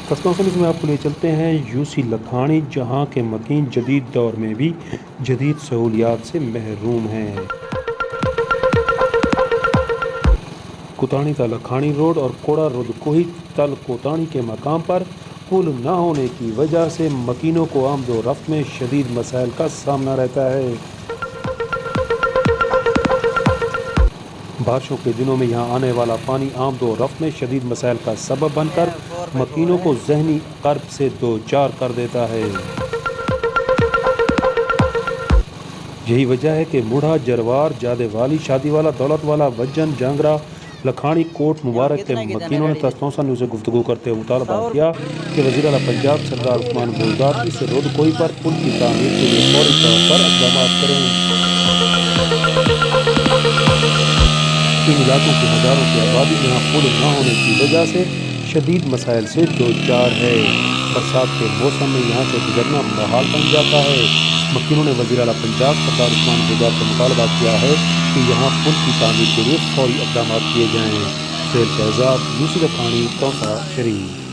تسلسل میں آپ کو لے چلتے ہیں یوسی لکھانی، جہاں کے مکین جدید دور میں بھی جدید سہولیات سے محروم ہیں۔ کوتانی تا لکھانی روڈ اور کوڑا رود کوہی تل کوتانی کے مقام پر پل نہ ہونے کی وجہ سے مکینوں کو آمد و رفت میں شدید مسائل کا سامنا رہتا ہے۔ بارشوں کے دنوں میں یہاں آنے والا پانی آمد و رفت میں شدید مسائل کا سبب بن کر مکینوں کو ذہنی کرب سے دوچار کر دیتا ہے۔ یہی وجہ ہے کہ مڑھا، جروار، جادے والی، شادی والا، دولت والا، وجن، جانگرہ، لکھانی، کوٹ مبارک کے مکینوں نے تسلسل نیوز سے گفتگو کرتے ہوئے مطالبہ کیا کہ وزیر اعلیٰ پنجاب سردار عثمان بزدار اس رود کوہی پر پل کی تعمیر کے لیے فوری طور پر اقدامات کریں۔ ان علاقوں کی ہزاروں کی آبادی یہاں پل نہ ہونے کی وجہ سے شدید مسائل سے دوچار ہے۔ برسات کے موسم میں یہاں سے گزرنا محال بن جاتا ہے۔ مکینوں نے وزیر اعلیٰ پنجاب سردار عثمان بزدار سے مطالبہ کیا ہے کہ یہاں پل کی تعمیر کے لیے فوری اقدامات کیے جائیں۔ سہیل شہزاد، یوسی لکھانی، تونسا شریف۔